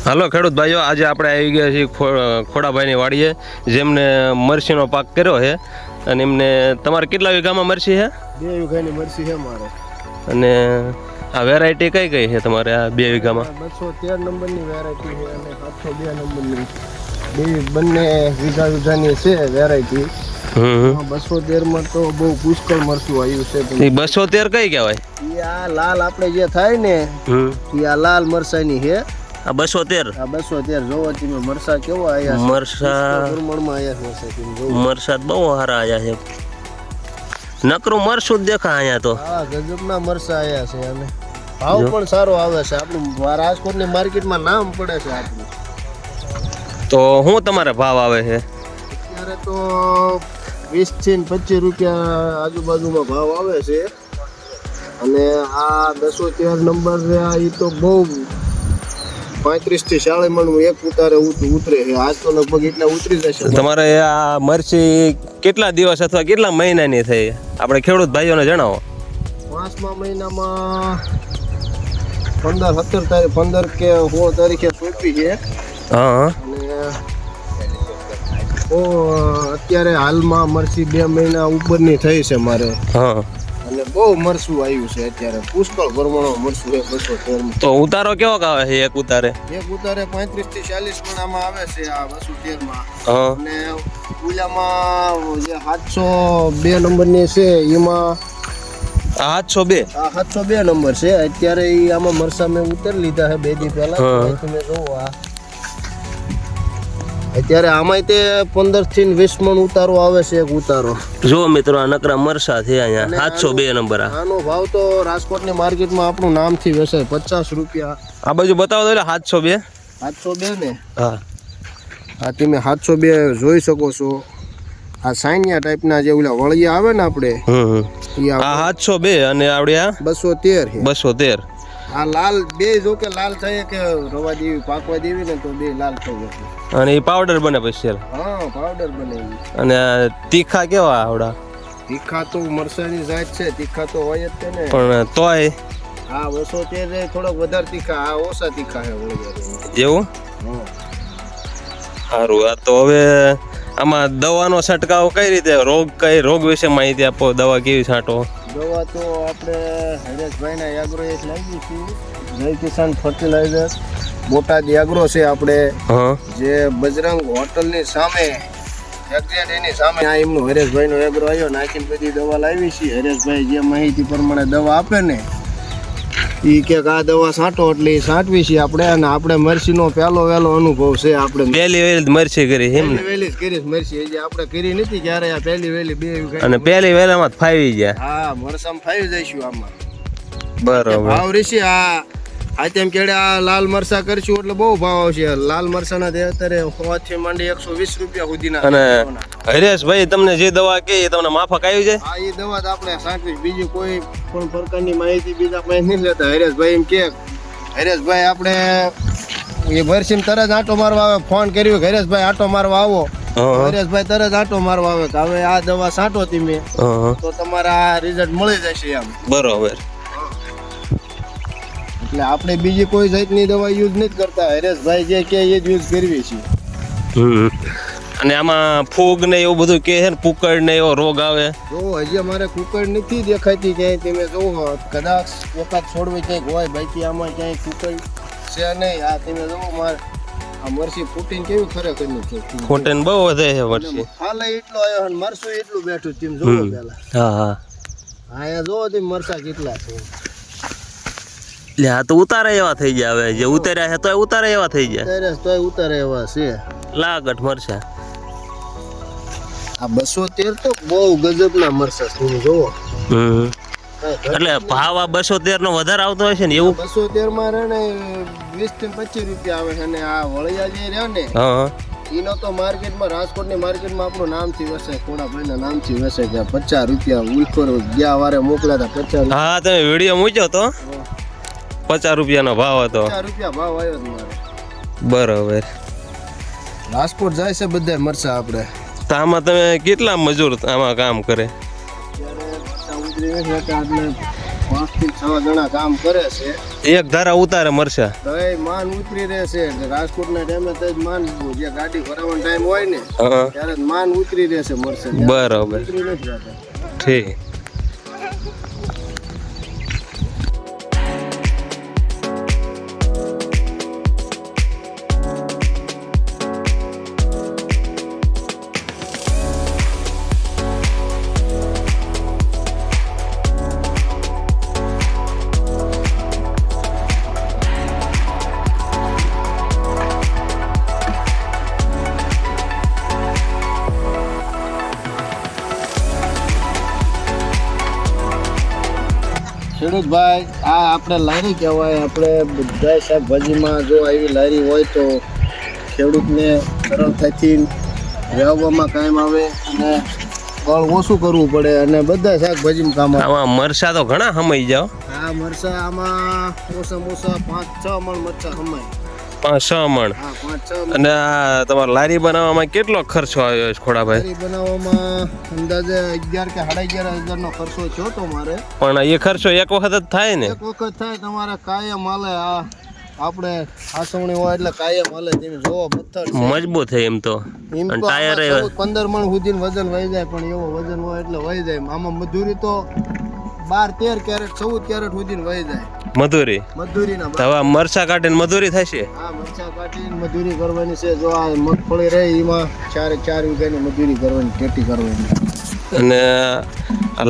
હાલો ખેડૂત ભાઈઓ, આજે આપણે આવી ગયા છીએ ખોડાભાઈની વાડીએ, જેમને મરસીનો પાક કર્યો છે. અને એમને તમારે કેટલા વીઘામાં મરસી છે? 2 વીઘાની મરસી છે મારે. અને આ વેરાયટી કઈ કઈ છે તમારે આ 2 વીઘામાં? 213 નંબરની વેરાયટી છે અને 702 નંબરની બંને વીઘાની છે વેરાયટી. 213 માં તો બહુ પુષ્કળ મરચું આવ્યું છે. 213 કઈ કહેવાય? આ લાલ આપણે જે થાય ને એ આ લાલ મરસાની છે. આ 213 આ 213 જોવો તમે મરસા કેવો આયા છે. મરસા પ્રમાણમાં આયા છે તમે જોવો. મરસા બહુ સારા આયા છે. નકરું મરસું જ દેખા અહીંયા તો. હા, ગજબના મરસા આયા છે અને ભાવ પણ સારો આવે છે. આપણું રાજકોટની માર્કેટમાં નામ પડે છે આપણું. તો શું તમારે ભાવ આવે છે? અત્યારે તો 20 થી 25 રૂપિયા આજુબાજુમાં ભાવ આવે છે. અને આ 213 નંબર એ તો બહુ 35 થી 40 મણ એક ઉતારે ઉતરે છે. આજ તો લગભગ એટલા ઉતરી જશે. તમારે આ મરચી કેટલા દિવસ અથવા કેટલા મહિનાની થઈ? આપણે ખેડૂત ભાઈઓને જણાવો. 5મા મહિનામાં 15 કે 16 તારીખે સોંપી છે. હા. અને અત્યારે હાલમાં મરચી 2 મહિના ઉપરની થઈ છે મારે. હા. અને બહુ મરસું આવ્યું છે અત્યારે. પુષ્કળ પ્રમાણમાં મરસું છે 213. તો ઉતારો કેવો આવે છે એક ઉતારે? એક ઉતારે 35 થી 40 મણામાં આવે છે આ 213 માં. અને ઓલામાં જે 702 નંબરની છે એમાં 702 નંબર છે. અત્યારે આમાં મરસા મેં ઉતારી લીધા છે 2 દી પહેલા. તમે જોવો આ અત્યારે આમાંય તે 15 થી 20 મણ ઉતારો આવે છે એક ઉતારો. જો મિત્રો, આ નકરા મરસા છે અહીંયા 702 નંબર. આનો ભાવ તો રાજકોટની માર્કેટમાં આપણું નામથી વેચાય 50 રૂપિયા. આ બાજુ બતાવો તો 702 ને. હા, આ તમે 702 જોઈ શકો છો. આ સાઈનિયા ટાઈપના જે ઓલા વળિયા આવે ને આપણે, આ 702 અને આવડે આ 213. આ લાલ બે જો કે લાલ થાય કે રવા દેવી પાકવા દેવી ને તો બે લાલ થઈ જશે. અને એ પાવડર બને પછી? હા, પાવડર બને. અને તીખા કેવા આવડા? તીખા તો મરસાની જાત છે, તીખા તો હોય જ ને. પણ તોય હા, 213 થોડોક વધારે તીખા, આ ઓછા તીખા છે એવું. સારું. આ તો હવે આમાં દવાનો છંટકાવ કઈ રીતે? કઈ રોગ વિશે માહિતી આપો. દવા કેવી છાંટો? દવા તો આપણે હરેશભાઈના એગ્રો એક લાવી છે, જય કિસાન ફર્ટિલાઇઝર બોટાદ એગ્રો છે આપણે, જે બજરંગ હોટલની સામે એક્ઝેક્ટ એની સામે આ એમનો હરેશભાઈનો એગ્રો આવ્યો. નાખીને બધી દવા લાવી છે. હરેશભાઈ જે માહિતી પ્રમાણે દવા આપે ને એ કે આ દવા છાંટો એટલે એ છાંટવી છે આપણે. અને આપણે મરસીનો પહેલો અનુભવ છે. આપણે પહેલી વેલી મરસી કરી એમ ને? પહેલી જ કરી મરસી, હજી આપણે કરી નથી ક્યારે. આ પહેલી વેલી 2 વીઘા અને પહેલી વેલામાં જ ફાવી ગયા. હા, મરસામાં ફાવી જઈશું આમાં. બરોબર. ભાવ રહેશે. આ તેમ કેડે આ લાલ મરસા કરશું એટલે બહુ ભાવ આવશે. લાલ મરસાના અત્યારે 100 થી માંડી 120 રૂપિયા સુધીના. અને હરેશભાઈ તમને જે દવા કે એ તમને માફક આવી જાય? હા, એ દવા જ આપણે સાંકળી. બીજી કોઈ પણ પ્રકારની માહિતી બીજા પાસે નહીં લેતા. હરેશભાઈ એમ કે હરેશભાઈ આપણે એ ભરસીને તરત આંટો મારવા આવે. ફોન કર્યો હરેશભાઈ આંટો મારવા આવો, હરેશભાઈ તરત આંટો મારવા આવે કે હવે આ દવા છાંટો તમે તો તમારે આ રિઝલ્ટ મળી જશે એમ. બરોબર. એટલે આપણે બીજી કોઈ જાતની દવા યુઝ નથી કરતા. હરેશભાઈ જે કે એ જ યુઝ કરવી છે. અને આમાં ફૂગ ને એવું બધું કે છે ને, કુકડ ને એવો રોગ આવે? જો હજી અમારે કુકડ નથી દેખાતી ક્યાંય. તમે જોવો કદાચ એકાદ છોડવી ક્યાંક હોય, બાકી આમાં ક્યાંય કુકડ છે નહીં. આ તમે જોવો મારે આ મરસી ફૂટીને કેવી ખરેખર નથી. ફૂટીને બહુ વધે છે મરસી. હાલે એટલો આવ્યો અને મરસું એટલું બેઠું. તમે જોવો પેલા. હા. અહીંયા જોવો તમે મરસા કેટલા છે. એટલે આ તો ઉતારે એવા થઈ ગયા. હવે જે ઉતાર્યા છે તોય ઉતારે એવા થઈ ગયા. તોય ઉતારે એવા છે. લાગટ મરસા. આ 213 તો બહુ ગજબના મરસા તમે જોવો. એટલે ભાવ આ 213 નો વધારે આવતો હોય છે ને એવું? 213 માં રહે ને 20 થી 25 રૂપિયા આવે છે. અને આ વળિયા જે રહે ને એનો તો માર્કેટમાં, રાજકોટની માર્કેટમાં આપણું નામથી વેચાય, ખોડાભાઈના નામથી વેચાય કે 50 રૂપિયા ઉલખોર ગયા વારે મોકલ્યા હતા 50. હા, તમે વિડીયો મૂક્યો તો 50 રૂપિયાનો ભાવ હતો. 50 રૂપિયા ભાવ આવ્યો મારે. બરોબર. રાજકોટ જાય છે બધા મરસા આપણે. તો આમાં તમે કેટલા મજૂર આમાં કામ કરે? 5 થી 6 જણા કામ કરે છે. એક ધારા ઉતારે મરચા તો એ માન ઉતરી રહેશે. રાજકોટના ટાઈમે તો જ માન જે ગાડી ભરાવાનો ટાઈમ હોય ને ત્યારે જ માન ઉતરી રહેશે મરચા. બરોબર ઉતરી નથી રહેતા. ઠીક. ખેડૂત ભાઈ, આ આપણે લારી કહેવાય. આપણે બધા શાકભાજીમાં જો આવી લારી હોય તો ખેડૂતને સરળતાથી વાવવામાં કામ આવે અને ફળ ઓછું કરવું પડે અને બધા શાકભાજીમાં કામ આવે. આમાં મરચા તો ઘણા હમાઈ જાવ. આ મરચા આમાં ઓછામાં ઓછા 5-6 મણ મરચા હમાય. 5-6 મણ. હા, 5-6 મણ. અને આ તમારે લારી બનાવવામાં કેટલો ખર્ચો આવ્યો છે ખોડાભાઈ? લારી બનાવવામાં અંદાજે 11 કે 11,500 નો ખર્ચો થયો તો મારે. પણ એ ખર્ચો એક વખત જ થાય ને? એક વખત થાય. તમારે કાયમ હાલે. આ આપણે હાસવણી હોય એટલે કાયમ હાલે. તમે જોવો પથ્થર છે. મજબૂત છે એમ તો. એમ અને તો ટાયર આમાં 15 મણ સુધી વજન વહી જાય, પણ એવો વજન હોય એટલે વહી જાય. આમાં મજૂરી તો 12-13 કેરેટ 14 કેરેટ સુધી વહી જાય મજૂરીના. હવે મરચા કાઢીને મજૂરી થશે. હા, મરચા કાઢીને મજૂરી કરવાની છે. જો આ મગફળી રહી એમાં 4 વીઘાની મજૂરી કરવાની, ખેતી કરવાની. અને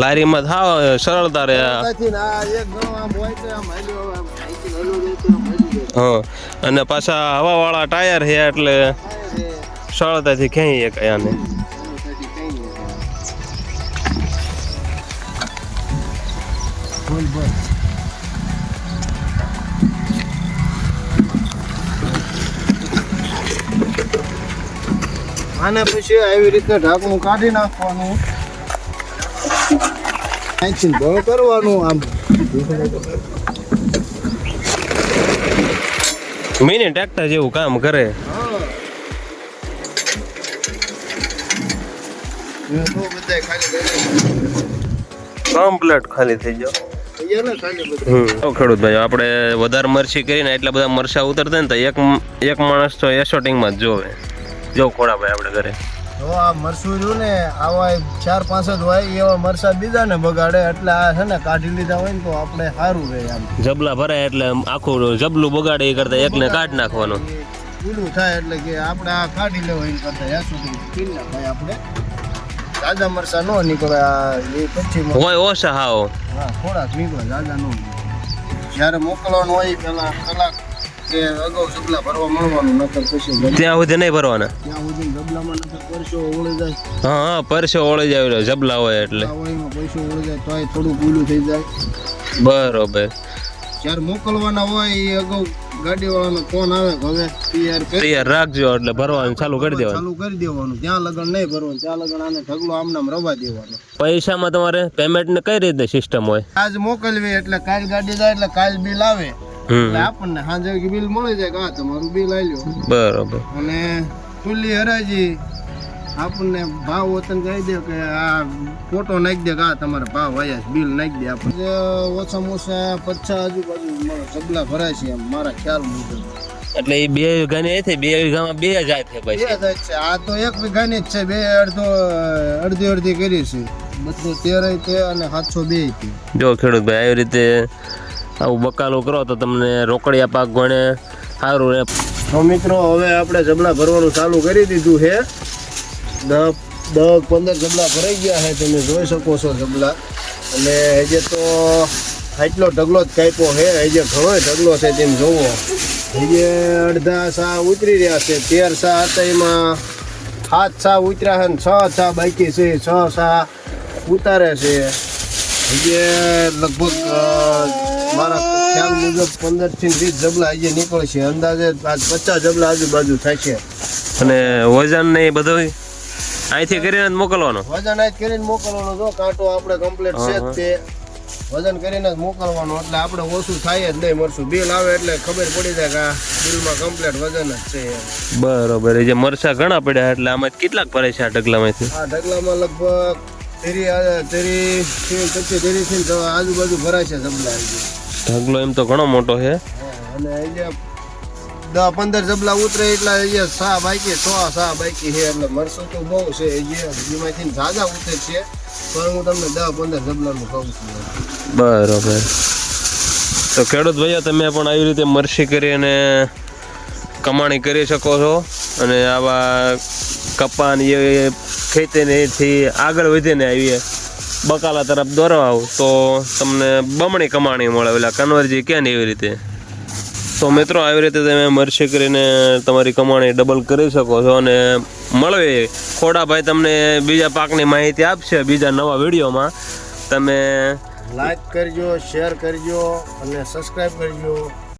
લારીમાં થાવ સરળતા રહે. ત્યાંથી આ એક ગણો આમ હોય છે, આમ હાલ્યો, આમ અહીંથી હાલ્યો જાય તો આમ હાલી જાય. હા, અને પાછા હવાવાળા ટાયર છે એટલે સરળતાથી ક્યાંય એક આને. આને પછી આવી રીતે ઢાંકણું કાઢી નાખવાનું, અહીંથી ભળ કરવાનું. આમ મિની ટ્રેક્ટર જેવું કામ કરે. કમ્પ્લીટ ખાલી થઈ જાવ. ખેડૂત ભાઈ, આપણે વધારે મરચી કરીને એટલા બધા મરચા ઉતરતા ને તો એક માણસ તો એશોટિંગમાં જ જોવે. જો ખોડાભાઈ આપણે ઘરે જો આ મરસું રહ્યું ને, આવા 4-5 જ હોય એવા મરસા બીજા ને બગાડે. એટલે આ છે ને કાઢી લીધા હોય ને તો આપણે સારું રહે. આમ જબલા ભરાય એટલે આખું જબલું બગાડે એ કરતા એકને કાઢી નાખવાનું. પીલું થાય એટલે કે આપણે આ કાઢી લેવા એમ કરતા એશોટિંગ પી નાખાય. આપણે તાજા મરસા નો નીકળે. આ એ પછી હોય ઓછા હાવ. હા, થોડાક નીકળે, તાજા નો. જ્યારે મોકલવાનું હોય પેલા કલાક કે અગાઉ જબલા ભરવા મળવાનું, નકર પછી ત્યાં સુધી નહીં ભરવાના. ત્યાં સુધી જબલામાં નકર પરસો ઓળી જાય. હા, પરસો ઓળી જાય જબલા હોય એટલે. ઓળીમાં પરસો ઓળી જાય તોય થોડું પીલું થઈ જાય. બરોબર. જ્યારે મોકલવાના હોય એ અગાઉ ગાડીવાળાનો ફોન આવે કે હવે તૈયાર રાખજો એટલે ભરવાનું ચાલુ કરી દેવાનું. ચાલુ કરી દેવાનું. ત્યાં લગન નહીં ભરવાનું, ત્યાં લગન આને ઢગલો આમનામ રવા દેવાનો. પૈસામાં તમારે પેમેન્ટ ને કઈ રીતે સિસ્ટમ હોય? આજ મોકલવી એટલે કાલ ગાડી જાય એટલે કાલ બિલ આવે એટલે આપણને સાંજે બિલ મળી જાય કે હા તમારું બિલ આવી લ્યો. બરોબર. અને ખુલ્લી હરાજી આપણને ભાવ વતન કહી દે કે આ ફોટો નાખી દે કે આ તમારે ભાવ આવ્યા બિલ નાખી દે. આપણે ઓછામાં ઓછા 50 આજુબાજુ જબલા ભરાય છે એમ મારા ખ્યાલ મુજબ. એટલે એ 2 વીઘાની થઈ, 2 વીઘામાં 2 જાય છે પછી. આ તો 1 વીઘાની જ છે. 2 અડધી કરી છે. બધું 13 છે અને 702 છે. જો ખેડૂત ભાઈ, આવી રીતે આવું બકાલું કરો તો તમને રોકડિયા પાક ગણે સારું રહે. તો મિત્રો, હવે આપણે જબલા ભરવાનું ચાલુ કરી દીધું છે. 10-15 જબલા ભરાઈ ગયા છે. તમે જોઈ શકો છો જબલા. અને હજે તો આટલો ઢગલો જ કાપ્યો છે. હજે ઘણો ઢગલો છે. તેમ જોવો હજે અડધા સા ઉતરી રહ્યા છે. 13 સા હતા એમાં 7 સા ઉતર્યા છે ને 6 સા બાકી છે. 6 સા ઉતારે છે. હજે લગભગ મારા ખ્યાલ મુજબ 15 થી 20 જબલા હજે નીકળશે. અંદાજે આજ 50 જબલા આજુબાજુ થશે. અને વજન ને એ બધું અહીંથી કરીને જ મોકલવાનો. વજન આજ કરીને મોકલવાનો. જો કાંટો આપણે કમ્પ્લીટ છે જ તે વજન કરીને જ મોકલવાનો. એટલે આપણે ઓછું થાય જ નહીં. મરચું બિલ આવે એટલે ખબર પડી જાય કે આ બિલમાં કમ્પ્લીટ વજન જ છે. બરોબર. એ જે મરચા ઘણા પડ્યા એટલે આમાં કેટલાક ભરાય છે આ ઢગલામાંથી? આ ઢગલામાં લગભગ તેરી થી આજુબાજુ ભરાય છે જબલા ઢગલો એમ તો ઘણો મોટો છે. અને અહીંયા 10-15 જબલા ઉતરે એટલે અહીંયા સા બાકી 100 સા બાકી છે એટલે મરસું તો બહુ છે એમાંથી ઝાઝા ઉતરે છે પણ હું તમને 10-15 જબલાનું કહું છું. બરોબર. તો ખેડૂત ભાઈઓ તમે પણ આવી રીતે મરસી કરી અને કમાણી કરી શકો છો અને આવા કપાની એ ખેતીથી આગળ વધીને આવીએ બકાલા તરફ દોરવા તો તમને બમણી કમાણી મળે. એટલે કન્વર્જી કે ને એવી રીતે. તો મિત્રો આવી રીતે તમે મરસી કરીને તમારી કમાણી ડબલ કરી શકો છો. અને મળવે ખોડાભાઈ તમને બીજા પાકની માહિતી આપશે બીજા નવા વિડીયોમાં. તમે લાઈક કરજો, શેર કરજો અને સબસ્ક્રાઈબ કરજો.